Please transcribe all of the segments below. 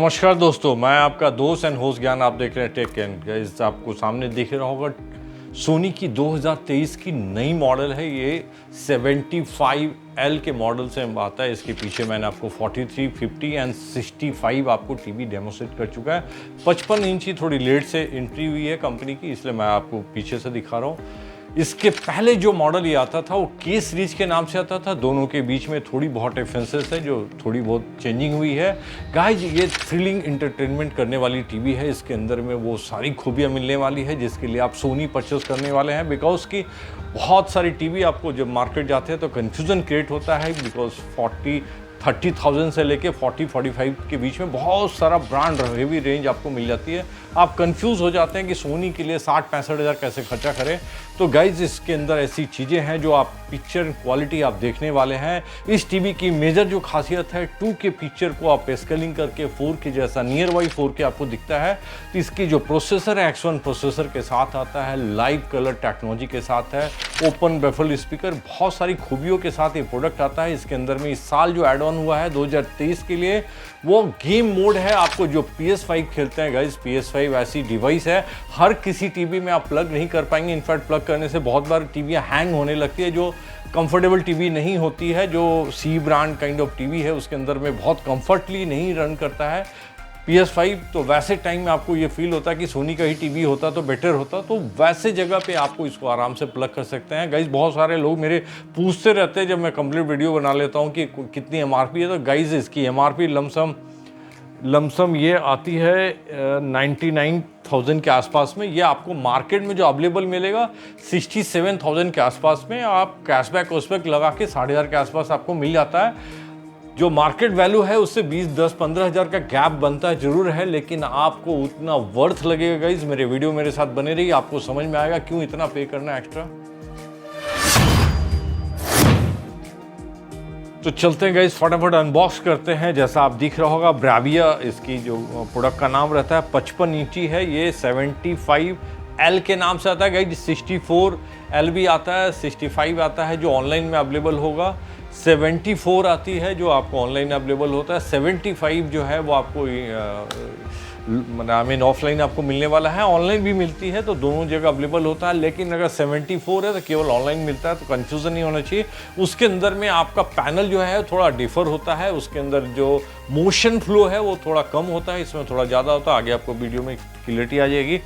नमस्कार दोस्तों, मैं आपका दोस्त एंड होस्ट ज्ञान। आप देख रहे हैं टेक एंड गाइस। आपको सामने दिख रहा होगा सोनी की 2023 की नई मॉडल है। ये 75L के मॉडल से आता है। इसके पीछे मैंने आपको 43, 50 एंड 65 आपको टीवी डेमोस्ट्रेट कर चुका है। 55 इंची थोड़ी लेट से एंट्री हुई है कंपनी की, इसलिए मैं आपको पीछे से दिखा रहा हूँ। इसके पहले जो मॉडल ये आता था वो के सीरीज के नाम से आता था। दोनों के बीच में थोड़ी बहुत डिफरेंसेस है, जो थोड़ी बहुत चेंजिंग हुई है। गाइज, ये थ्रिलिंग इंटरटेनमेंट करने वाली टीवी है। इसके अंदर में वो सारी खूबियाँ मिलने वाली है जिसके लिए आप सोनी परचेस करने वाले हैं। बिकॉज की बहुत सारी टीवी आपको जब मार्केट जाते हैं तो कन्फ्यूज़न क्रिएट होता है। बिकॉज 30,000 से लेके 40-45 के बीच में बहुत सारा ब्रांड हेवी रेंज आपको मिल जाती है। आप कंफ्यूज हो जाते हैं कि सोनी के लिए 60-65 हज़ार कैसे खर्चा करें। तो गाइज, इसके अंदर ऐसी चीज़ें हैं जो आप पिक्चर क्वालिटी आप देखने वाले हैं। इस टीवी की मेजर जो खासियत है, 2K पिक्चर को आप स्केलिंग करके 4K जैसा नियर बाई 4K आपको दिखता है। तो इसकी जो प्रोसेसर है X1 प्रोसेसर के साथ आता है, लाइव कलर टेक्नोलॉजी के साथ है, ओपन बेफल स्पीकर, बहुत सारी खूबियों के साथ ये प्रोडक्ट आता है। इसके अंदर में इस साल जो एड ऑन हुआ है 2023 के लिए, वो गेम मोड है। आपको जो PS5 खेलते हैं गाइज, PS5 ऐसी डिवाइस है हर किसी टीवी में आप प्लग नहीं कर पाएंगे। इनफैक्ट प्लग करने से बहुत बार टीवियाँ हैंग होने लगती है, जो कंफर्टेबल टीवी नहीं होती है। जो सी ब्रांड काइंड ऑफ टीवी है उसके अंदर में बहुत कंफर्टली नहीं रन करता है PS5। तो वैसे टाइम में आपको ये फील होता है कि सोनी का ही टीवी होता तो बेटर होता। तो वैसे जगह पे आपको इसको आराम से प्लग कर सकते हैं। गाइज, बहुत सारे लोग मेरे पूछते रहते हैं जब मैं कंप्लीट वीडियो बना लेता हूँ कि कितनी MRP है। तो गाइज, इसकी MRP लमसम ये आती है 99,000 के आसपास में। ये आपको मार्केट में जो अवेलेबल मिलेगा 67,000 के आसपास में। आप कैशबैक लगा के 5,500 के आसपास आपको मिल जाता है। जो मार्केट वैल्यू है उससे 20-10-15 हज़ार का गैप बनता है जरूर है, लेकिन आपको उतना वर्थ लगेगा। गाइज, मेरे वीडियो मेरे साथ बने रहिए, आपको समझ में आएगा क्यों इतना पे करना एक्स्ट्रा। तो चलते हैं गाइज, फटाफट अनबॉक्स करते हैं। जैसा आप दिख रहा होगा, ब्राविया इसकी जो प्रोडक्ट का नाम रहता है, 55 इंची है। ये 75L के नाम से आता है गाइज। 64L भी आता है, 65 आता है जो ऑनलाइन में अवेलेबल होगा, 74 आती है जो आपको ऑनलाइन अवेलेबल होता है, 75 जो है वो आपको ऑफलाइन आपको मिलने वाला है। ऑनलाइन भी मिलती है, तो दोनों जगह अवेलेबल होता है। लेकिन अगर 74 है तो केवल ऑनलाइन मिलता है, तो कन्फ्यूज़न नहीं होना चाहिए। उसके अंदर में आपका पैनल जो है थोड़ा डिफर होता है। उसके अंदर जो मोशन फ्लो है वो थोड़ा कम होता है, इसमें थोड़ा ज़्यादा होता है। आगे आपको वीडियो में क्लियरिटी आ जाएगी।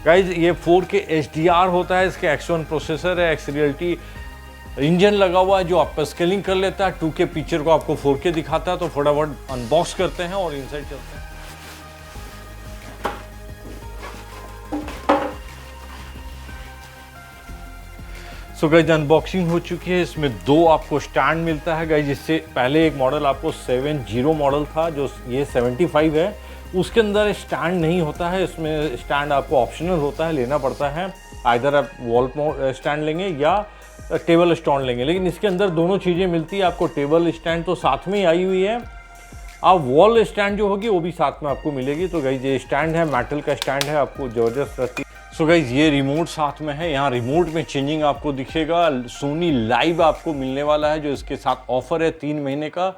गाइज, ये 4K HDR होता है। इसके X1 प्रोसेसर है, X-Realty इंजन लगा हुआ है जो आपका स्केलिंग कर लेता है। 2K पिक्चर को आपको 4K दिखाता है। तो फटाफट अनबॉक्स करते हैं और इनसाइड चलते हैं। सो गाइज, अनबॉक्सिंग हो चुकी है। इसमें दो आपको स्टैंड मिलता है गाइज। इससे पहले एक मॉडल आपको 70 मॉडल था, जो ये 75 है। उसके अंदर स्टैंड नहीं होता है। इसमें स्टैंड आपको ऑप्शनल होता है, लेना पड़ता है। आइदर आप वॉल स्टैंड लेंगे या टेबल स्टैंड लेंगे, लेकिन इसके अंदर दोनों चीज़ें मिलती है। आपको टेबल स्टैंड तो साथ में ही आई हुई है, आप वॉल स्टैंड जो होगी वो भी साथ में आपको मिलेगी। तो गाइज, ये स्टैंड है, मेटल का स्टैंड है, आपको ज़बरदस्त रहती है। सो गाइज, ये रिमोट साथ में है। यहाँ रिमोट में चेंजिंग आपको दिखेगा। सोनी लाइव आपको मिलने वाला है, जो इसके साथ ऑफर है 3 महीने का।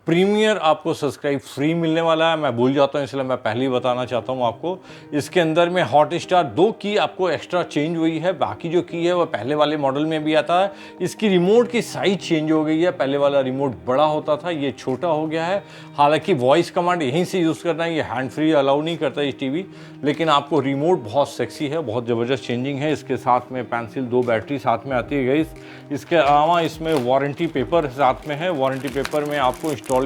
प्रीमियर आपको सब्सक्राइब फ्री मिलने वाला है। मैं भूल जाता हूँ, इसलिए मैं पहले ही बताना चाहता हूँ आपको। इसके अंदर में हॉटस्टार 2 की आपको एक्स्ट्रा चेंज हुई है। बाकी जो की है वो पहले वाले मॉडल में भी आता है। इसकी रिमोट की साइज चेंज हो गई है। पहले वाला रिमोट बड़ा होता था, ये छोटा हो गया है। हालांकि वॉइस कमांड यहीं से यूज़ करना है, ये हैंड फ्री अलाउ नहीं करता ये टीवी, लेकिन आपको रिमोट बहुत सेक्सी है, बहुत ज़बरदस्त चेंजिंग है। इसके साथ में पेंसिल 2 बैटरी साथ में आती है गाइस। इसके अलावा इसमें वारंटी पेपर साथ में है। वारंटी पेपर में आपको इंस्टॉलेशन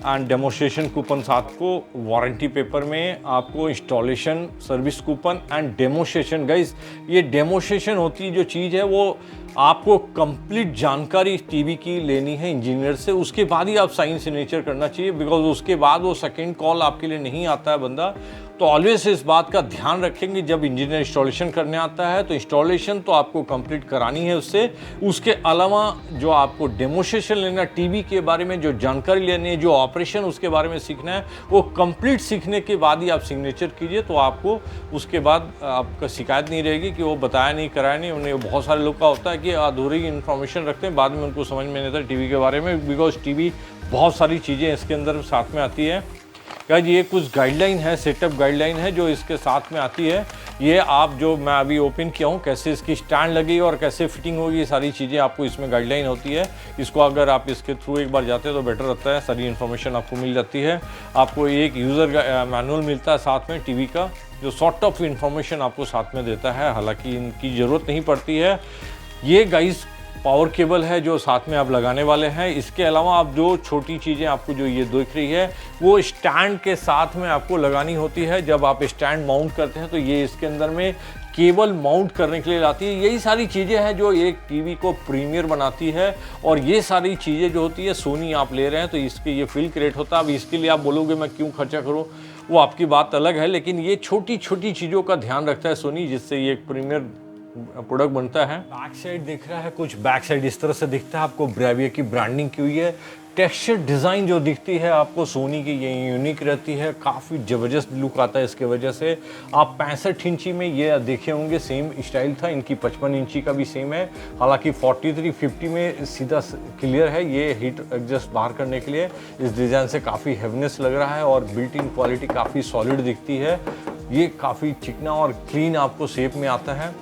एंड डेमोस्ट्रेशन कूपन साथ को, वारंटी पेपर में आपको installation service coupon and demonstration. Guys, ये डेमोस्ट्रेशन होती जो चीज़ है वो आपको कंप्लीट जानकारी टीवी की लेनी है इंजीनियर से, उसके बाद ही आप साइन सिग्नेचर करना चाहिए। बिकॉज उसके बाद वो सेकंड कॉल आपके लिए नहीं आता है बंदा। तो ऑलवेज इस बात का ध्यान रखेंगे, जब इंजीनियर इंस्टॉलेशन करने आता है तो इंस्टॉलेशन तो आपको कंप्लीट करानी है उससे। उसके अलावा जो आपको डेमोस्ट्रेशन लेना, टीवी के बारे में जो जानकारी लेनी है, जो ऑपरेशन उसके बारे में सीखना है, वो कंप्लीट सीखने के बाद ही आप सिग्नेचर कीजिए। तो आपको उसके बाद आपका शिकायत नहीं रहेगी कि वो बताया नहीं, कराया नहीं। उन्हें बहुत सारे लोग का होता है कि अधूरी इन्फॉर्मेशन रखते हैं, बाद में उनको समझ में नहीं आता टीवी के बारे में। बिकॉज टीवी बहुत सारी चीज़ें इसके अंदर साथ में आती है। गाइज ये कुछ गाइडलाइन है, सेटअप गाइडलाइन है जो इसके साथ में आती है। ये आप जो मैं अभी ओपन किया हूँ, कैसे इसकी स्टैंड लगेगी और कैसे फिटिंग होगी, ये सारी चीज़ें आपको इसमें गाइडलाइन होती है। इसको अगर आप इसके थ्रू एक बार जाते हैं तो बेटर रहता है, सारी इन्फॉर्मेशन आपको मिल जाती है। आपको एक यूज़र मैनुअल मिलता है साथ में टीवी का, जो सॉर्ट ऑफ इन्फॉर्मेशन आपको साथ में देता है, हालांकि इनकी ज़रूरत नहीं पड़ती है। ये गाइस पावर केबल है जो साथ में आप लगाने वाले हैं। इसके अलावा आप जो छोटी चीज़ें आपको जो ये दिख रही है वो स्टैंड के साथ में आपको लगानी होती है। जब आप स्टैंड माउंट करते हैं तो ये इसके अंदर में केबल माउंट करने के लिए लाती है। यही सारी चीज़ें हैं जो एक टीवी को प्रीमियर बनाती है, और ये सारी चीज़ें जो होती है सोनी आप ले रहे हैं तो इसके ये फील क्रिएट होता है। अब इसके लिए आप बोलोगे मैं क्यों खर्चा करूँ, वो आपकी बात अलग है, लेकिन ये छोटी छोटी चीज़ों का ध्यान रखता है सोनी, जिससे ये एक प्रीमियर प्रोडक्ट बनता है। बैक साइड दिख रहा है, कुछ बैक साइड इस तरह से दिखता है, आपको ब्रेविया की ब्रांडिंग की हुई है। टेक्सचर डिज़ाइन जो दिखती है आपको सोनी की ये यूनिक रहती है, काफ़ी ज़बरदस्त लुक आता है इसके वजह से। आप 65 इंची में ये देखे होंगे, सेम स्टाइल था, इनकी 55 इंची का भी सेम है। हालांकि 4350 में सीधा क्लियर है, ये हीट एडजस्ट बाहर करने के लिए इस डिज़ाइन से काफ़ी हेवीनेस लग रहा है, और बिल्ट इन क्वालिटी काफ़ी सॉलिड दिखती है। ये काफ़ी चिकना और क्लीन आपको शेप में आता है।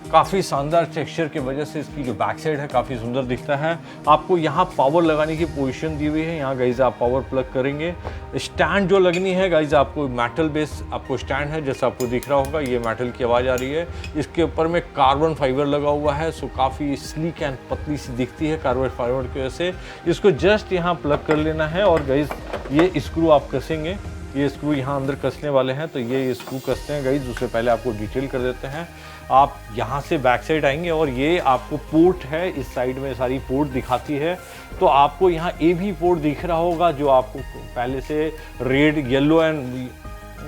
काफ़ी शानदार टेक्सचर की वजह से इसकी जो बैक साइड है काफ़ी सुंदर दिखता है। आपको यहाँ पावर लगाने की पोजीशन दी हुई है, यहाँ गाइज आप पावर प्लग करेंगे। स्टैंड जो लगनी है गाइज, आपको मेटल बेस आपको स्टैंड है, जैसा आपको दिख रहा होगा, ये मेटल की आवाज़ आ रही है। इसके ऊपर में कार्बन फाइबर लगा हुआ है, सो काफ़ी स्लीक एंड पतली सी दिखती है कार्बन फाइबर की वजह से। इसको जस्ट यहाँ प्लग कर लेना है, और गाइज ये स्क्रू आप कसेंगे, ये स्क्रू यहाँ अंदर कसने वाले हैं, तो ये स्क्रू कसते हैं गाइज। उससे पहले आपको डिटेल कर देते हैं। आप यहाँ से बैक साइड आएंगे और ये आपको पोर्ट है, इस साइड में सारी पोर्ट दिखाती है। तो आपको यहाँ ए भी पोर्ट दिख रहा होगा, जो आपको पहले से red yellow and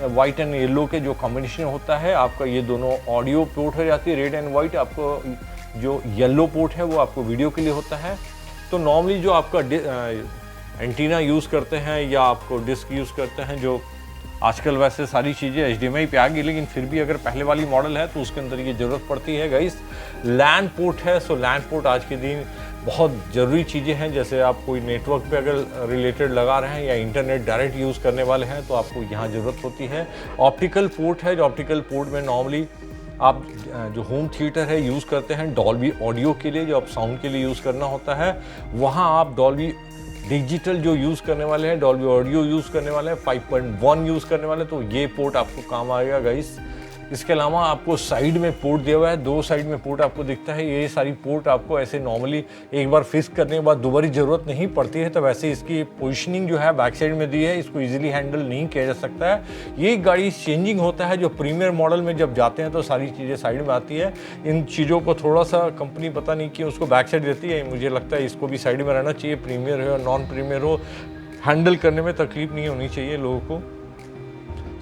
white and yellow के जो कॉम्बिनेशन होता है आपका, ये दोनों ऑडियो पोर्ट हो जाती है रेड एंड वाइट। आपको जो येलो पोर्ट है वो आपको वीडियो के लिए होता है। तो नॉर्मली जो आपका एंटीना यूज़ करते हैं या आपको डिस्क यूज़ करते हैं, जो आजकल वैसे सारी चीज़ें HDMI पे आ गई, लेकिन फिर भी अगर पहले वाली मॉडल है तो उसके अंदर ये ज़रूरत पड़ती है गाइस। लैन पोर्ट है, सो लैन पोर्ट आज के दिन बहुत ज़रूरी चीज़ें हैं। जैसे आप कोई नेटवर्क पे अगर रिलेटेड लगा रहे हैं या इंटरनेट डायरेक्ट यूज़ करने वाले हैं तो आपको यहाँ ज़रूरत होती है। ऑप्टिकल पोर्ट है, जो ऑप्टिकल पोर्ट में नॉर्मली आप जो होम थिएटर है यूज़ करते हैं डॉल्बी ऑडियो के लिए, जो आप साउंड के लिए यूज़ करना होता है, वहाँ आप डॉल्बी डिजिटल जो यूज़ करने वाले हैं, डॉल्बी ऑडियो यूज़ करने वाले हैं, 5.1 यूज़ करने वाले हैं, तो ये पोर्ट आपको काम आएगा गाइस। इसके अलावा आपको साइड में पोर्ट दिया हुआ है, 2 साइड में पोर्ट आपको दिखता है। ये सारी पोर्ट आपको ऐसे नॉर्मली एक बार फिक्स करने के बाद दोबारा ज़रूरत नहीं पड़ती है, तो वैसे इसकी पोजीशनिंग जो है बैक साइड में दी है, इसको इजीली हैंडल नहीं किया जा सकता है। ये गाड़ी चेंजिंग होता है, जो प्रीमियर मॉडल में जब जाते हैं तो सारी चीज़ें साइड में आती है। इन चीज़ों को थोड़ा सा कंपनी पता नहीं कि उसको बैक साइड देती है, मुझे लगता है इसको भी साइड में रहना चाहिए। प्रीमियर हो नॉन प्रीमियर हो, हैंडल करने में तकलीफ नहीं होनी चाहिए लोगों को।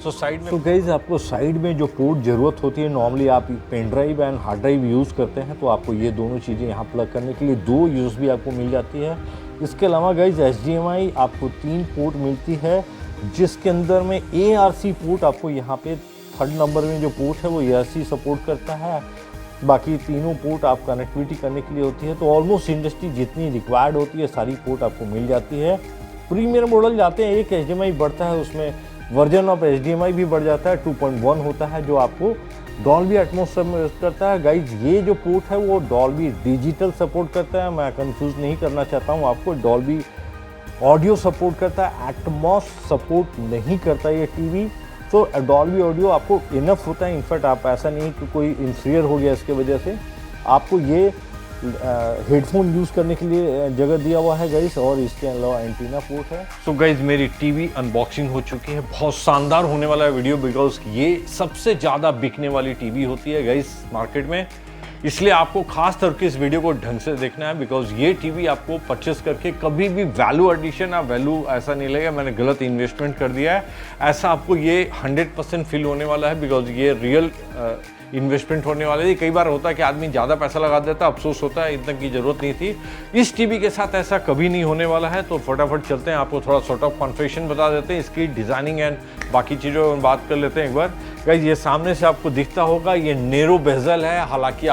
सो साइड में, तो गाइस आपको साइड में जो पोर्ट ज़रूरत होती है, नॉर्मली आप pen drive and hard drive use करते हैं, तो आपको ये दोनों चीज़ें यहाँ प्लग करने के लिए 2 USB आपको मिल जाती है। इसके अलावा गाइस HDMI आपको 3 पोर्ट मिलती है, जिसके अंदर में ARC पोर्ट आपको यहाँ पे 3rd नंबर में जो पोर्ट है वो ARC सपोर्ट करता है। बाकी तीनों पोर्ट आप कनेक्टिविटी करने के लिए होती है। तो ऑलमोस्ट इंडस्ट्री जितनी रिक्वायर्ड होती है सारी पोर्ट आपको मिल जाती है। प्रीमियर मॉडल जाते हैं, एक HDMI बढ़ता है, उसमें वर्जन ऑफ HDMI भी बढ़ जाता है, 2.1 होता है, जो आपको डॉल्बी एटमॉस सपोर्ट करता है। गाइज ये जो पोर्ट है वो डॉल्बी डिजिटल सपोर्ट करता है, मैं कंफ्यूज नहीं करना चाहता हूँ आपको। डॉल्बी ऑडियो सपोर्ट करता है, एटमॉस सपोर्ट नहीं करता ये टीवी। तो डॉल्बी ऑडियो आपको इनफ होता है, इनफैक्ट आप ऐसा नहीं कि कोई इंफीरियर हो गया इसके वजह से। आपको ये हेडफोन यूज़ करने के लिए जगह दिया हुआ है गाइस, और इसके अलावा एंटीना पोर्ट है। सो गाइस मेरी टीवी अनबॉक्सिंग हो चुकी है, बहुत शानदार होने वाला है वीडियो, बिकॉज ये सबसे ज़्यादा बिकने वाली टीवी होती है गाइस मार्केट में, इसलिए आपको खास तौर पे इस वीडियो को ढंग से देखना है। बिकॉज ये टीवी आपको परचेस करके कभी भी वैल्यू एडिशन या वैल्यू ऐसा नहीं लगेगा मैंने गलत इन्वेस्टमेंट कर दिया है, ऐसा आपको ये 100% फील होने वाला है। बिकॉज ये रियल इन्वेस्टमेंट होने वाले है। कई बार होता है कि आदमी ज़्यादा पैसा लगा देता है, अफसोस होता है, इतना की ज़रूरत नहीं थी। इस टीवी के साथ ऐसा कभी नहीं होने वाला है। तो फटाफट चलते हैं, आपको थोड़ा सॉर्ट ऑफ कॉन्फ़िगरेशन बता देते हैं, इसकी डिज़ाइनिंग एंड बाकी चीज़ों में बात कर लेते हैं एक बार। गाइस ये सामने से आपको दिखता होगा, ये नेरो बेजल है, हालांकि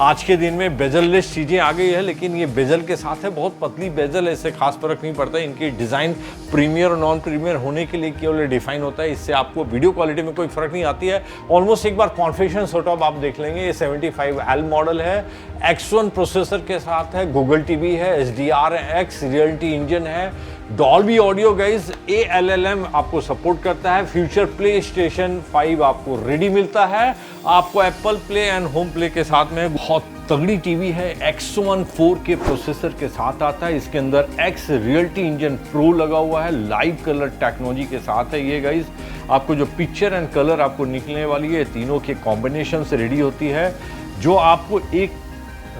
आज के दिन में बेजललेस चीज़ें आ गई है, लेकिन ये बेजल के साथ है, बहुत पतली बेजल है, इससे खास फर्क नहीं पड़ता। इनकी डिज़ाइन प्रीमियर और नॉन प्रीमियर होने के लिए केवल डिफाइन होता है, इससे आपको वीडियो क्वालिटी में कोई फर्क नहीं आती है। ऑलमोस्ट एक बार कॉन्फ़िगरेशन सेटअप आप देख लेंगे। ये 75L मॉडल है, X1 प्रोसेसर के साथ है, गूगल टीवी है, HDR+X रियलिटी इंजन है, डॉल्बी ऑडियो गाइज, ALLM आपको सपोर्ट करता है, फ्यूचर प्ले स्टेशन 5 आपको रेडी मिलता है, आपको Apple play and home play के साथ में बहुत तगड़ी टीवी है। X1 4K प्रोसेसर के साथ आता है, इसके अंदर X रियलिटी इंजन प्रो लगा हुआ है, लाइव कलर टेक्नोलॉजी के साथ है ये गाइज। आपको जो पिक्चर एंड कलर आपको निकलने वाली है, तीनों के कॉम्बिनेशन से रेडी होती है, जो आपको एक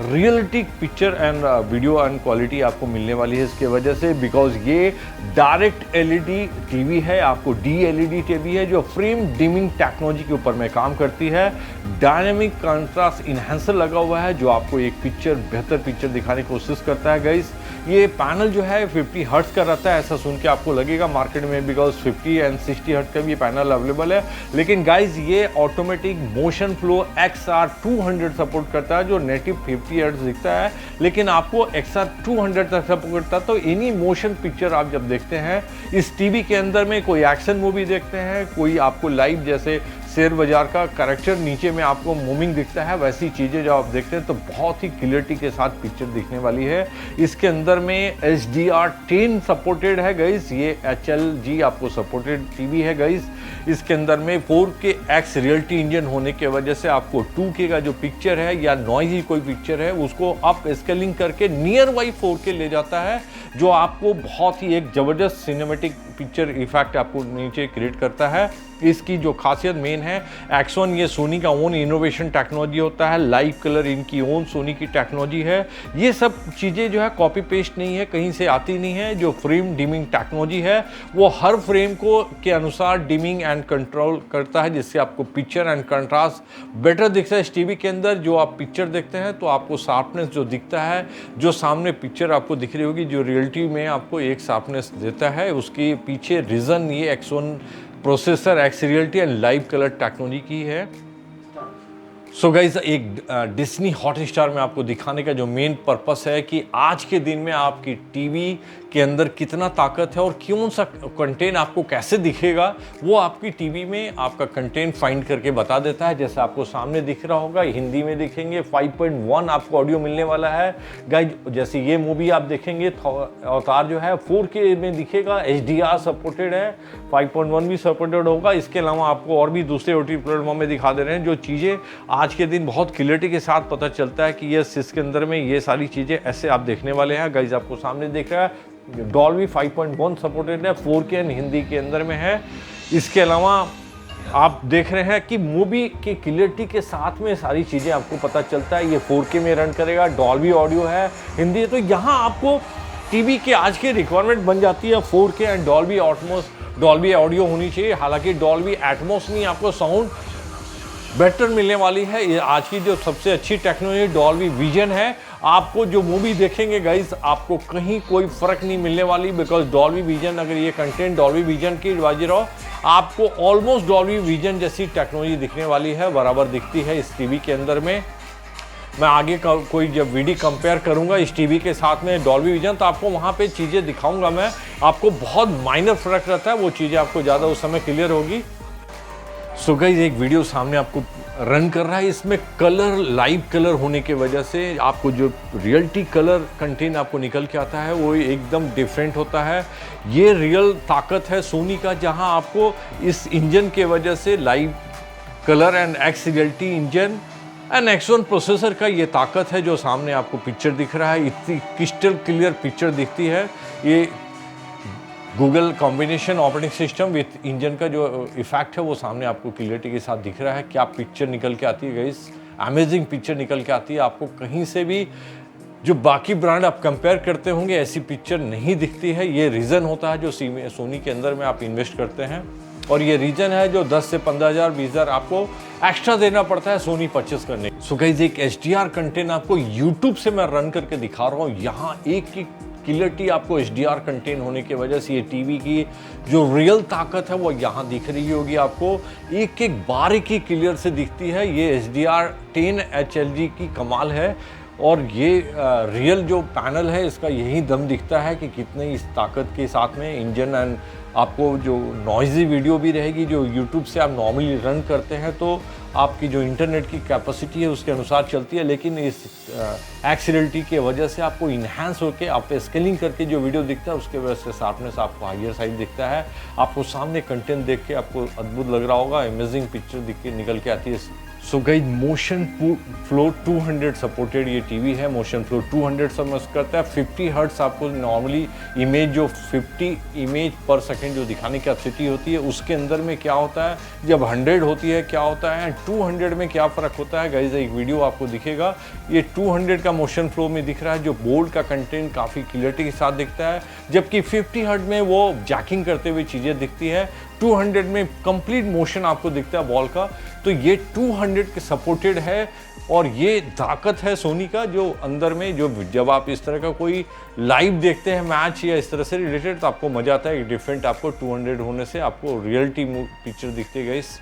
reality picture and video and quality आपको मिलने वाली है इसके वजह से, बिकॉज ये डायरेक्ट एलईडी टीवी है, आपको DLED टीवी है जो फ्रेम डिमिंग टेक्नोलॉजी के ऊपर में काम करती है। डायनेमिक कंट्रास्ट इन्हेंसर लगा हुआ है जो आपको एक बेहतर पिक्चर दिखाने की कोशिश करता है गाइस। ये पैनल जो है 50 हर्ट्ज का रहता है, ऐसा सुन के आपको लगेगा मार्केट में, बिकॉज 50 एंड 60 हर्ट्ज का भी पैनल अवेलेबल है। लेकिन गाइज ये automatic motion flow XR200 support करता है, जो नेटिव 50 हर्ट्ज दिखता है, लेकिन आपको XR200 तक सपोर्ट करता है। तो एनी मोशन पिक्चर आप जब देखते हैं इस टीवी के अंदर में, कोई एक्शन मूवी देखते हैं, कोई आपको लाइव जैसे शेयर बाजार का कैरेक्टर नीचे में आपको मूविंग दिखता है, वैसी चीज़ें जो आप देखते हैं तो बहुत ही क्लियरिटी के साथ पिक्चर दिखने वाली है। इसके अंदर में HDR10 सपोर्टेड है गाइस, ये HLG आपको सपोर्टेड टीवी है गाइस। इसके अंदर में 4K X रियलिटी इंजन होने के वजह से आपको 2K का जो पिक्चर है या नॉइजी कोई पिक्चर है उसको अप स्केलिंग करके नियर बाई 4K ले जाता है, जो आपको बहुत ही एक ज़बरदस्त सिनेमेटिक पिक्चर इफेक्ट आपको नीचे क्रिएट करता है। इसकी जो खासियत मेन है, X1 ये सोनी का ओन इनोवेशन टेक्नोलॉजी होता है, लाइव कलर इनकी ओन सोनी की टेक्नोलॉजी है। ये सब चीज़ें जो है कॉपी पेस्ट नहीं है, कहीं से आती नहीं है। जो फ्रेम डिमिंग टेक्नोलॉजी है वो हर फ्रेम को के अनुसार डिमिंग एंड कंट्रोल करता है, जिससे आपको पिक्चर एंड कंट्रास्ट बेटर दिखता है। इस टीवी के अंदर जो आप पिक्चर देखते हैं तो आपको शार्पनेस जो दिखता है, जो सामने पिक्चर आपको दिख रही होगी, जो रियलिटी में आपको एक शार्पनेस देता है, उसके पीछे रीज़न ये X1 processor X reality and live colour technology की है। सो गाइज, एक डिज्नी हॉटस्टार में आपको दिखाने का जो मेन पर्पस है कि आज के दिन में आपकी टीवी के अंदर कितना ताकत है और कौन सा कंटेंट आपको कैसे दिखेगा, वो आपकी टीवी में आपका कंटेंट फाइंड करके बता देता है। जैसे आपको सामने दिख रहा होगा, हिंदी में दिखेंगे, 5.1 आपको ऑडियो मिलने वाला है गाइज। जैसे ये मूवी आप देखेंगे अवतार जो है 4K में दिखेगा, HDR सपोर्टेड है, 5.1 भी सपोर्टेड होगा। इसके अलावा आपको और भी दूसरे OTT प्लेटफॉर्म में दिखा दे रहे हैं, जो चीज़ें आज के दिन बहुत क्लियरिटी के साथ पता चलता है कि यस, इसके अंदर में ये सारी चीज़ें ऐसे आप देखने वाले हैं गाइज। आपको सामने दिख रहा है डॉल्बी 5.1 सपोर्टेड है, 4K एंड हिंदी के अंदर में है। इसके अलावा आप देख रहे हैं कि मूवी की क्लियरिटी के साथ में सारी चीज़ें आपको पता चलता है। ये 4K में रन करेगा, डॉल्बी ऑडियो है, हिंदी है। तो यहाँ आपको टीवी के आज की रिक्वायरमेंट बन जाती है 4K and Dolby Atmos, Dolby audio होनी चाहिए। हालांकि डॉल्बी एटमॉस नहीं, आपको साउंड बेटर मिलने वाली है। ये आज की जो सबसे अच्छी टेक्नोलॉजी डॉल्बी विजन है। आपको जो मूवी देखेंगे गाइस, आपको कहीं कोई फ़र्क नहीं मिलने वाली, बिकॉज डॉल्बी विजन, अगर ये कंटेंट डॉल्बी विजन की बाजी रहो, आपको ऑलमोस्ट डॉल्बी विजन जैसी टेक्नोलॉजी दिखने वाली है, बराबर दिखती है इस टीवी के अंदर में। मैं आगे कोई जब वीडियो कंपेयर करूंगा इस टीवी के साथ में डॉल्बी विजन, तो आपको वहाँ पे चीज़ें दिखाऊंगा मैं, आपको बहुत माइनर फ़र्क रहता है, वो चीज़ें आपको ज़्यादा उस समय क्लियर होगी। सो गाइस, एक वीडियो सामने आपको रन कर रहा है, इसमें कलर लाइव कलर होने के वजह से आपको जो रियलिटी कलर कंटेंट आपको निकल के आता है वो एकदम डिफरेंट होता है। ये रियल ताकत है सोनी का, जहां आपको इस इंजन के वजह से live colour and X reality engine and X1 processor का ये ताकत है, जो सामने आपको पिक्चर दिख रहा है, इतनी क्रिस्टल क्लियर पिक्चर दिखती है। ये Google combination operating system with engine का जो इफेक्ट है वो सामने आपको क्लियरिटी के साथ दिख रहा है। क्या पिक्चर निकल के आती है गाइस, अमेजिंग पिक्चर निकल के आती है। आपको कहीं से भी जो बाकी ब्रांड आप कंपेयर करते होंगे ऐसी पिक्चर नहीं दिखती है। ये रीज़न होता है जो सोनी के अंदर में आप इन्वेस्ट करते हैं, और ये रीजन है जो 10 से 15,000 20,000 आपको एक्स्ट्रा देना पड़ता है सोनी परचेस करने। सो गाइस, एक HDR कंटेंट आपको YouTube से मैं रन करके दिखा रहा हूँ। यहाँ एक क्लियरिटी आपको HDR कंटेंट होने की वजह से ये टीवी की जो रियल ताकत है वो यहाँ दिख रही होगी आपको। एक एक बारीकी क्लियर से दिखती है। ये HDR10 HLG की कमाल है और ये रियल जो पैनल है इसका यही दम दिखता है कि कितने इस ताकत के साथ में इंजन एंड आपको जो नॉइज़ी वीडियो भी रहेगी जो YouTube से आप नॉर्मली रन करते हैं तो आपकी जो इंटरनेट की कैपेसिटी है उसके अनुसार चलती है, लेकिन इस एक्सीडेंटी के वजह से आपको इन्हांस होकर आप स्केलिंग करके जो वीडियो दिखता है उसके वजह से शार्पनेस आपको हायर साइड दिखता है। आपको सामने कंटेंट देख के आपको अद्भुत लग रहा होगा, अमेजिंग पिक्चर दिख के निकल के आती है। So guys motion flow 200 supported ये टीवी है। मोशन फ्लो 200 समझ करता है। 50 हर्ट्स आपको नॉर्मली इमेज जो 50 इमेज पर सेकंड जो दिखाने की कैपेसिटी होती है उसके अंदर में क्या होता है, जब 100 होती है क्या होता है, 200 में क्या फ़र्क होता है। गाइस एक वीडियो आपको दिखेगा, ये 200 का मोशन फ्लो में दिख रहा है जो बोल्ड का कंटेंट काफ़ी क्लियरिटी के साथ दिखता है, जबकि 50 हर्ट्ज में वो जैकिंग करते हुए चीज़ें दिखती है। 200 में कंप्लीट मोशन आपको दिखता है बॉल का। तो ये 200 के सपोर्टेड है और ये ताकत है सोनी का जो अंदर में जो जब आप इस तरह का कोई लाइव देखते हैं मैच या इस तरह से रिलेटेड तो आपको मज़ा आता है। डिफरेंट आपको 200 होने से आपको रियलिटी पिक्चर दिखती है गाइस।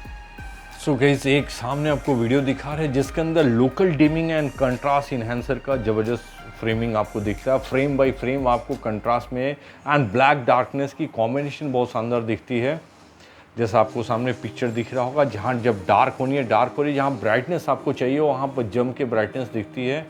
सो गाइस एक सामने आपको वीडियो दिखा रहे हैं जिसके अंदर local dimming and contrast enhancer का ज़बरदस्त फ्रेमिंग आपको दिखता है। फ्रेम बाय फ्रेम आपको कंट्रास्ट में एंड ब्लैक डार्कनेस की कॉम्बिनेशन बहुत शानदार दिखती है। जैसा आपको सामने पिक्चर दिख रहा होगा, जहाँ जब डार्क होनी है डार्क हो रही है, जहाँ ब्राइटनेस आपको चाहिए वहाँ पर जम के ब्राइटनेस दिखती है।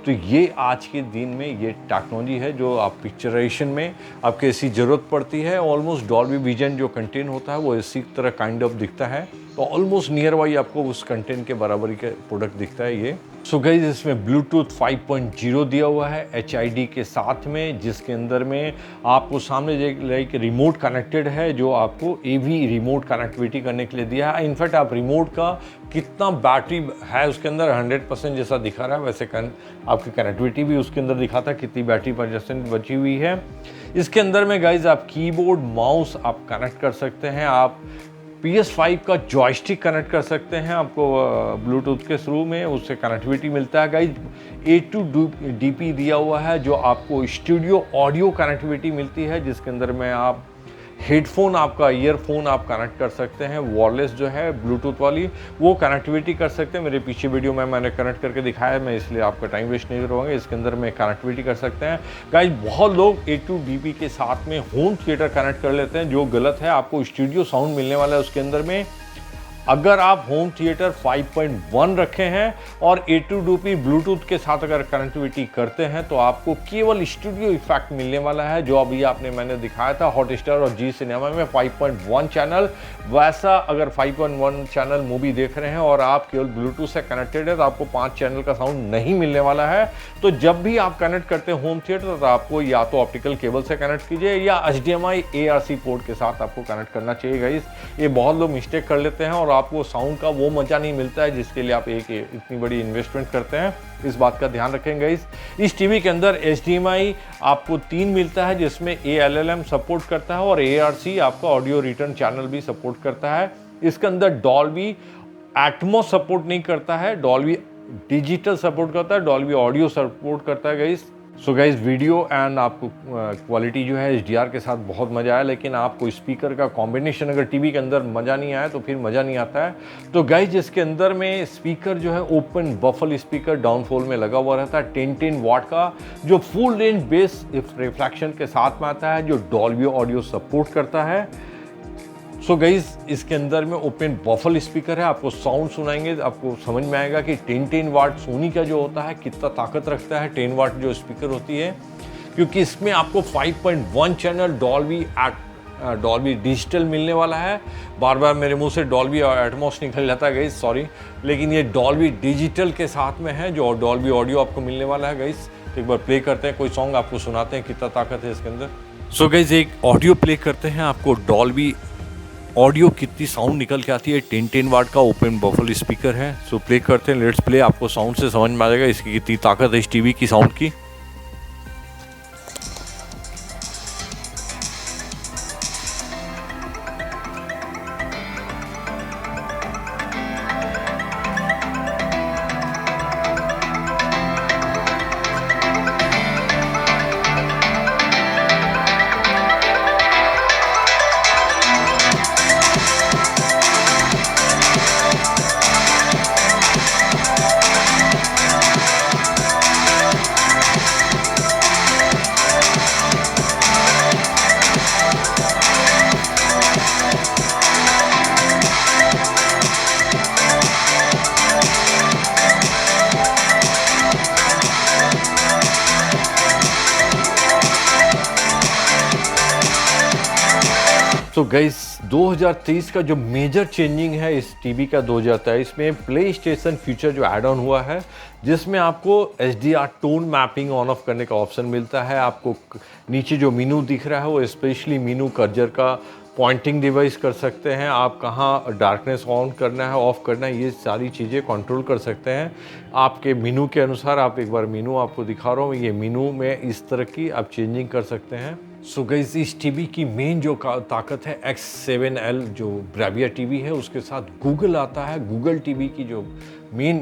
तो ये आज के दिन में ये टेक्नोलॉजी है जो आप पिक्चराइजेशन में आपके ऐसी ज़रूरत पड़ती है। ऑलमोस्ट डॉल्बी विजन जो कंटेंट होता है वो इसी तरह काइंड ऑफ दिखता है, तो ऑलमोस्ट नियर बाई आपको उस कंटेंट के बराबरी का प्रोडक्ट दिखता है ये। सो गाइस इसमें ब्लूटूथ 5.0 दिया हुआ है HID के साथ में, जिसके अंदर में आपको सामने लाइक रिमोट कनेक्टेड है जो आपको AV रिमोट कनेक्टिविटी करने के लिए दिया है। इनफैक्ट आप रिमोट का कितना बैटरी है उसके अंदर 100% जैसा दिखा रहा है वैसे आपकी कनेक्टिविटी भी उसके अंदर दिखाता है कितनी बैटरी % बची हुई है। इसके अंदर में गाइज आप कीबोर्ड माउस आप कनेक्ट कर सकते हैं, आप PS5 का जॉयस्टिक कनेक्ट कर सकते हैं, आपको ब्लूटूथ के थ्रू में उससे कनेक्टिविटी मिलता है। गाइज A2DP दिया हुआ है जो आपको स्टूडियो ऑडियो कनेक्टिविटी मिलती है, जिसके अंदर में आप हेडफोन आपका ईयरफोन आप कनेक्ट कर सकते हैं, वॉयरलेस जो है ब्लूटूथ वाली वो कनेक्टिविटी कर सकते हैं। मेरे पीछे वीडियो में मैंने कनेक्ट करके दिखाया है, मैं इसलिए आपका टाइम वेस्ट नहीं करूँगा। इसके अंदर में कनेक्टिविटी कर सकते हैं। गाइज बहुत लोग A2DP के साथ में होम थिएटर कनेक्ट कर लेते हैं, जो गलत है। आपको स्टूडियो साउंड मिलने वाला है उसके अंदर में। अगर आप होम थिएटर 5.1 रखे हैं और A2DP ब्लूटूथ के साथ अगर कनेक्टिविटी करते हैं तो आपको केवल स्टूडियो इफेक्ट मिलने वाला है, जो अभी मैंने दिखाया था हॉटस्टार और जी सिनेमा में 5.1 चैनल। वैसा अगर 5.1 चैनल मूवी देख रहे हैं और आप केवल ब्लूटूथ से कनेक्टेड है तो आपको 5 चैनल का साउंड नहीं मिलने वाला है। तो जब भी आप कनेक्ट करते हैं होम थिएटर तो आपको या तो ऑप्टिकल केबल से कनेक्ट कीजिए या HDMI ARC पोर्ट के साथ आपको कनेक्ट करना चाहिए। गाइस ये बहुत लोग मिस्टेक कर लेते हैं और आपको साउंड का वो मजा नहीं मिलता है जिसके लिए आप इतनी बड़ी इन्वेस्टमेंट करते हैं। इस बात का ध्यान रखेंगे। इस टीवी के अंदर HDMI आपको 3 मिलता है, जिसमें ALLM सपोर्ट करता है और ARC आपका ऑडियो रिटर्न चैनल भी सपोर्ट करता है। इसके अंदर डॉल्बी एटमॉस सपोर्ट नहीं करता है, डॉल्बी डिजिटल सपोर्ट करता है, डॉल्बी ऑडियो सपोर्ट करता है। Guys so guys video and आपको क्वालिटी जो है HDR के साथ बहुत मज़ा आया, लेकिन आपको स्पीकर का कॉम्बिनेशन अगर टीवी के अंदर मज़ा नहीं आया तो फिर मज़ा नहीं आता है। तो गाइस इसके अंदर में स्पीकर जो है ओपन बफल स्पीकर डाउनफॉल में लगा हुआ रहता है 10 वाट का, जो फुल रेंज बेस रिफ्लेक्शन के साथ में आता है, जो डॉल्बी ऑडियो सपोर्ट करता है। सो गाइज इसके अंदर में ओपन बफल स्पीकर है, आपको साउंड सुनाएंगे, आपको समझ में आएगा कि 10 वाट सोनी का जो होता है कितना ताकत रखता है 10 वाट जो स्पीकर होती है, क्योंकि इसमें आपको 5.1 चैनल डॉल्बी डिजिटल मिलने वाला है। बार बार मेरे मुंह से डॉल्बी एटमॉस निकल जाता है गाइज, सॉरी, लेकिन ये डॉल्बी डिजिटल के साथ में है जो डॉल्बी ऑडियो आपको मिलने वाला है। गाइज एक बार प्ले करते हैं, कोई सॉन्ग आपको सुनाते हैं कितना ताकत है इसके अंदर। सो गाइज एक ऑडियो प्ले करते हैं, आपको डॉल्बी ऑडियो कितनी साउंड निकल के आती है। 10 वाट का ओपन बफल स्पीकर है। सो प्ले करते हैं, लेट्स प्ले। आपको साउंड से समझ में आ जाएगा इसकी कितनी ताकत है इस टीवी की साउंड की। सो गाइस 2023 का जो मेजर चेंजिंग है इस टीवी का 2023 में प्ले स्टेशन फीचर जो ऐड ऑन हुआ है, जिसमें आपको HDR tone mapping on off करने का ऑप्शन मिलता है। आपको नीचे जो मेनू दिख रहा है वो स्पेशली मेनू कर्सर का पॉइंटिंग डिवाइस कर सकते हैं। आप कहाँ डार्कनेस ऑन करना है, ऑफ करना है, ये सारी चीज़ें कंट्रोल कर सकते हैं आपके मेनू के अनुसार। आप एक बार मेनू आपको दिखा रहा हूँ, ये मेनू में इस तरह की आप चेंजिंग कर सकते हैं। सो गाइस इस टीवी की मेन जो ताकत है X7L जो ब्रेविया टीवी है, उसके साथ गूगल आता है। गूगल टीवी की जो मेन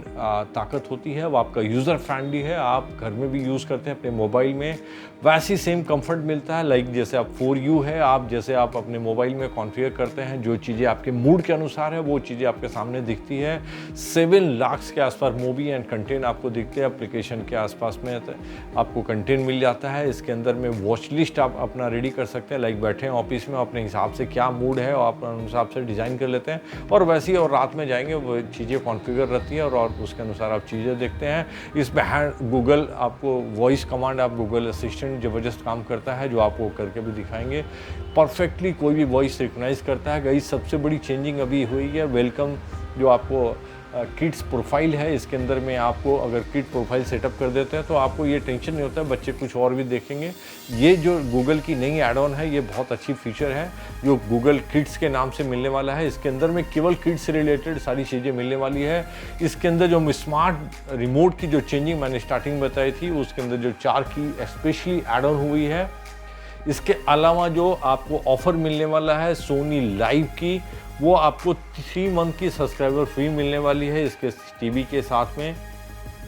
ताकत होती है वो आपका यूज़र फ्रेंडली है। आप घर में भी यूज़ करते हैं अपने मोबाइल में, वैसे ही सेम कंफर्ट मिलता है। लाइक जैसे आप 4U है, आप जैसे आप अपने मोबाइल में कॉन्फ़िगर करते हैं, जो चीज़ें आपके मूड के अनुसार है वो चीज़ें आपके सामने दिखती है। 7 लाख के आसपास मूवी एंड कंटेंट आपको दिखते हैं। एप्लीकेशन के आसपास में आपको कंटेंट मिल जाता है। इसके अंदर में वॉच लिस्ट आप अपना रेडी कर सकते हैं। लाइक बैठे हैं ऑफिस में, अपने हिसाब से क्या मूड है और अपने हिसाब से डिज़ाइन कर लेते हैं, और वैसे ही और रात में जाएंगे वो चीज़ें कॉन्फ़िगर रहती है और उसके अनुसार आप चीज़ें देखते हैं। इसमें गूगल आपको वॉइस कमांड, आप गूगल असिस्टेंट ज़बरदस्त काम करता है, जो आपको करके भी दिखाएंगे। परफेक्टली कोई भी वॉइस रिकग्नाइज करता है। गाइस सबसे बड़ी चेंजिंग अभी हुई है वेलकम, जो आपको किड्स प्रोफाइल है, इसके अंदर में आपको अगर किड प्रोफाइल सेटअप कर देते हैं तो आपको ये टेंशन नहीं होता है बच्चे कुछ और भी देखेंगे। ये जो गूगल की नई ऐड ऑन है, ये बहुत अच्छी फीचर है जो गूगल किड्स के नाम से मिलने वाला है। इसके अंदर में केवल किड्स से रिलेटेड सारी चीज़ें मिलने वाली है। इसके अंदर जो स्मार्ट रिमोट की जो चेंजिंग मैंने स्टार्टिंग बताई थी, उसके अंदर जो 4 की स्पेशली ऐड ऑन हुई है। इसके अलावा जो आपको ऑफ़र मिलने वाला है सोनी लाइव की, वो आपको 3 मंथ की सब्सक्राइबर फ्री मिलने वाली है इसके टीवी के साथ में।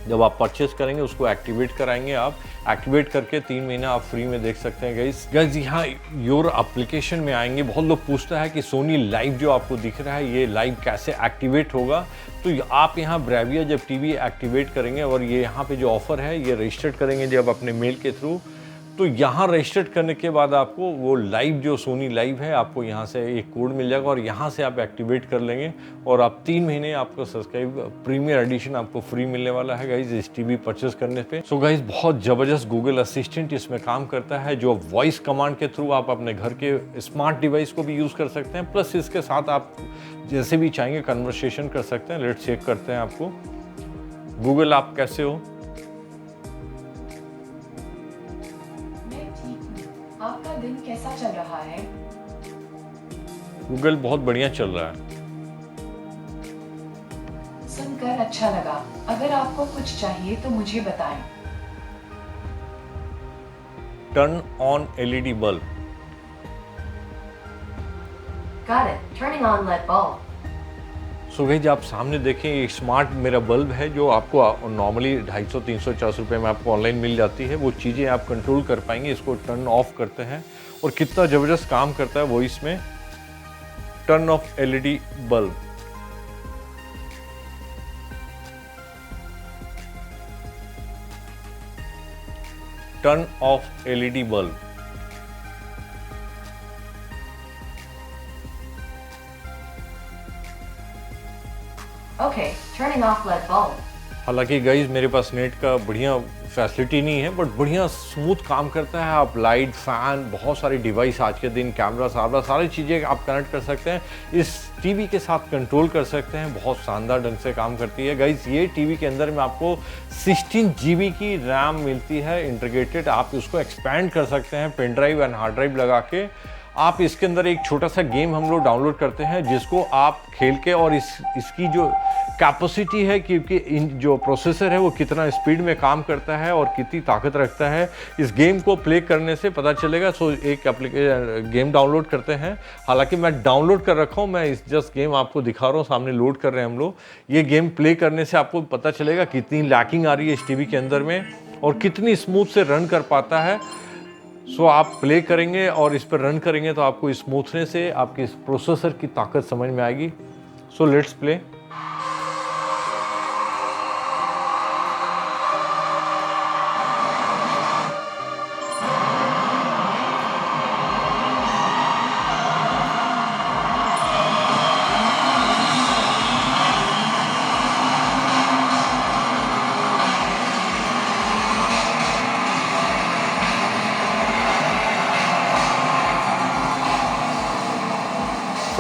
जब आप परचेस करेंगे उसको एक्टिवेट कराएंगे, आप एक्टिवेट करके 3 महीना आप फ्री में देख सकते हैं। गाइस यहाँ योर एप्लीकेशन में आएंगे, बहुत लोग पूछता है कि सोनी लाइव जो आपको दिख रहा है ये लाइव कैसे एक्टिवेट होगा। तो आप यहाँ ब्रेविया जब टीवी एक्टिवेट करेंगे और ये यहाँ पे जो ऑफ़र है ये रजिस्टर्ड करेंगे जब अपने मेल के थ्रू, तो यहाँ रजिस्टर्ड करने के बाद आपको वो लाइव जो सोनी लाइव है, आपको यहाँ से एक कोड मिल जाएगा और यहाँ से आप एक्टिवेट कर लेंगे और आप 3 महीने आपको सब्सक्राइब प्रीमियर एडिशन आपको फ्री मिलने वाला है गाइज इस टीवी परचेस करने पे। सो गाइज बहुत ज़बरदस्त गूगल असिस्टेंट इसमें काम करता है, जो वॉइस कमांड के थ्रू आप अपने घर के स्मार्ट डिवाइस को भी यूज़ कर सकते हैं, प्लस इसके साथ आप जैसे भी चाहेंगे कन्वर्सेशन कर सकते हैं। लेट्स चेक करते हैं आपको। गूगल आप कैसे हो? आपका दिन कैसा चल रहा है? गूगल बहुत बढ़िया चल रहा है। सुनकर अच्छा लगा। अगर आपको कुछ चाहिए तो मुझे बताएं। Turn on LED bulb. Got it. Turning on LED bulb. So guys आप सामने देखें ये स्मार्ट मेरा बल्ब है, जो आपको नॉर्मली 250, 300, 400 रुपये में आपको ऑनलाइन मिल जाती है। वो चीज़ें आप कंट्रोल कर पाएंगे। इसको टर्न ऑफ करते हैं और कितना ज़बरदस्त काम करता है वो इसमें। Turn off LED bulb. Turn off LED bulb. Okay, turning off LED bulb. हालांकि गाइज मेरे पास नेट का बढ़िया फैसिलिटी नहीं है, बट बढ़िया स्मूथ काम करता है। आप लाइट, फैन, बहुत सारी डिवाइस आज के दिन, कैमरा, सारी चीज़ें आप कनेक्ट कर सकते हैं, इस टीवी के साथ कंट्रोल कर सकते हैं। बहुत शानदार ढंग से काम करती है गाइज। ये टीवी के अंदर में आपको 16 GB की रैम मिलती है इंटीग्रेटेड। आप उसको एक्सपैंड कर सकते हैं pen drive and hard drive लगा के। आप इसके अंदर एक छोटा सा गेम हम लोग डाउनलोड करते हैं, जिसको आप खेल के, और इसकी जो कैपेसिटी है, क्योंकि इन जो प्रोसेसर है वो कितना स्पीड में काम करता है और कितनी ताकत रखता है, इस गेम को प्ले करने से पता चलेगा। सो एक एप्लीकेशन गेम डाउनलोड करते हैं। हालांकि मैं डाउनलोड कर रखा हूँ, मैं इस जस्ट गेम आपको दिखा रहा हूँ, सामने लोड कर रहे हैं हम लोग। ये गेम प्ले करने से आपको पता चलेगा कितनी लैकिंग आ रही है इस टीवी के अंदर में और कितनी स्मूथ से रन कर पाता है। सो आप प्ले करेंगे और इस पर रन करेंगे तो आपको स्मूथनेस से आपकी इस प्रोसेसर की ताकत समझ में आएगी। So let's play.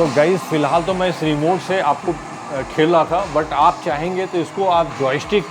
So guys फ़िलहाल तो मैं इस रिमोट से आपको खेल रहा था, बट आप चाहेंगे तो इसको आप जॉयस्टिक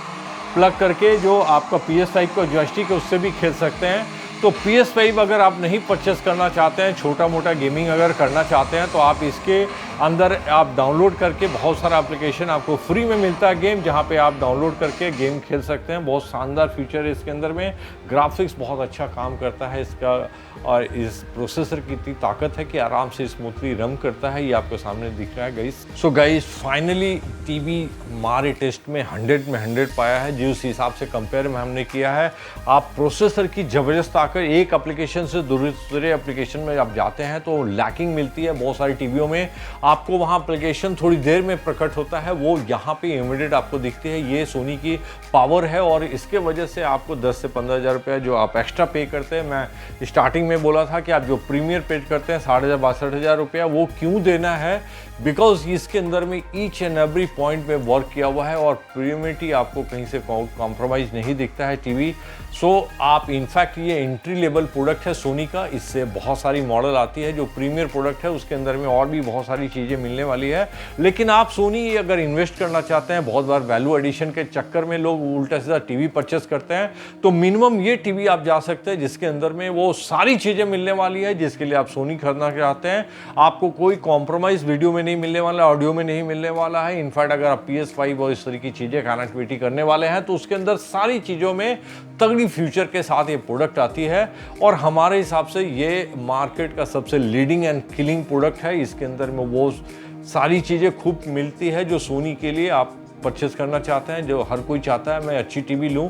प्लग करके जो आपका PS5 का जॉयस्टिक है उससे भी खेल सकते हैं। तो PS5 अगर आप नहीं परचेस करना चाहते हैं, छोटा मोटा गेमिंग अगर करना चाहते हैं, तो आप इसके अंदर आप डाउनलोड करके बहुत सारा एप्लीकेशन आपको फ्री में मिलता है गेम, जहां पे आप डाउनलोड करके गेम खेल सकते हैं। बहुत शानदार फीचर है इसके अंदर में, ग्राफिक्स बहुत अच्छा काम करता है इसका, और इस प्रोसेसर की इतनी ताकत है कि आराम से स्मूथली रन करता है। ये आपके सामने दिख रहा है guys. So guys finally TV हमारे टेस्ट में 100 में 100 पाया है, जिस हिसाब से कंपेयर में हमने किया है। आप प्रोसेसर की ज़बरदस्त ताकत, एक एप्लीकेशन से दूसरे एप्लीकेशन में आप जाते हैं तो लैकिंग मिलती है। बहुत सारी टीवियों में आपको वहाँ एप्लीकेशन थोड़ी देर में प्रकट होता है, वो यहाँ पे इमीडिएट आपको दिखती है। ये सोनी की पावर है, और इसके वजह से आपको 10 से 15 हज़ार रुपये जो आप एक्स्ट्रा पे करते हैं, मैं स्टार्टिंग में बोला था कि आप जो प्रीमियर पे करते हैं 60,000 62,000 रुपया, वो क्यों देना है, बिकॉज इसके अंदर में ईच एंड एवरी पॉइंट में वर्क किया हुआ है, और प्रीमियरिटी आपको कहीं से कॉम्प्रोमाइज़ नहीं दिखता है टीवी। सो आप इनफैक्ट ये एंट्री लेवल प्रोडक्ट है सोनी का, इससे बहुत सारी मॉडल आती है जो प्रीमियर प्रोडक्ट है, उसके अंदर में और भी बहुत सारी चीज़ें मिलने वाली है। लेकिन आप सोनी अगर इन्वेस्ट करना चाहते हैं, बहुत बार वैल्यू एडिशन के चक्कर में लोग उल्टा सीधा टीवी परचेस करते हैं, तो मिनिमम ये टीवी आप जा सकते हैं जिसके अंदर में वो सारी चीज़ें मिलने वाली है जिसके लिए आप सोनी खरीदना चाहते हैं। आपको कोई कॉम्प्रोमाइज़ वीडियो में नहीं मिलने वाला, ऑडियो में नहीं मिलने वाला है। इनफैक्ट अगर आप PS5 और इस तरह की चीज़ें कनेक्टिविटी करने वाले हैं, तो उसके अंदर सारी चीज़ों में तगड़ी फ्यूचर के साथ ये प्रोडक्ट आती है, और हमारे हिसाब से ये मार्केट का सबसे लीडिंग एंड किलिंग प्रोडक्ट है। इसके अंदर में वो सारी चीज़ें खूब मिलती है जो सोनी के लिए आप परचेस करना चाहते हैं, जो हर कोई चाहता है मैं अच्छी टीवी लूं।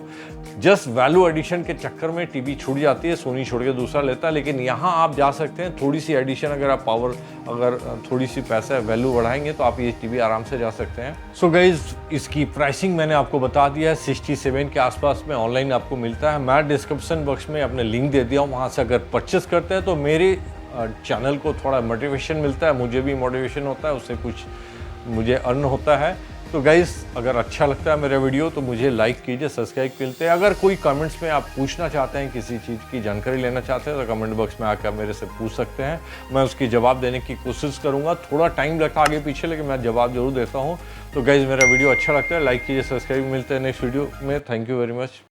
जस्ट वैल्यू एडिशन के चक्कर में टीवी छूट जाती है, सोनी छोड़ के दूसरा लेता है। लेकिन यहाँ आप जा सकते हैं, थोड़ी सी एडिशन अगर आप पावर, अगर थोड़ी सी पैसा वैल्यू बढ़ाएंगे तो आप ये टीवी आराम से जा सकते हैं। सो गाइज इसकी प्राइसिंग मैंने आपको बता दिया है, 67 के आसपास में ऑनलाइन आपको मिलता है। मैं डिस्क्रिप्शन बॉक्स में अपने लिंक दे दिया हूँ, वहाँ से अगर परचेस करते हैं तो मेरे चैनल को थोड़ा मोटिवेशन मिलता है, मुझे भी मोटिवेशन होता है, उससे कुछ मुझे अर्न होता है। तो गाइस अगर अच्छा लगता है मेरा वीडियो तो मुझे लाइक कीजिए, सब्सक्राइब कीजिए। अगर कोई कमेंट्स में आप पूछना चाहते हैं, किसी चीज़ की जानकारी लेना चाहते हैं, तो कमेंट बॉक्स में आकर मेरे से पूछ सकते हैं, मैं उसकी जवाब देने की कोशिश करूंगा। थोड़ा टाइम लगता है आगे पीछे, लेकिन मैं जवाब जरूर देता हूं। तो गाइस मेरा वीडियो अच्छा लगता है लाइक कीजिए, सब्सक्राइब। मिलते हैं नेक्स्ट वीडियो में। Thank you very much.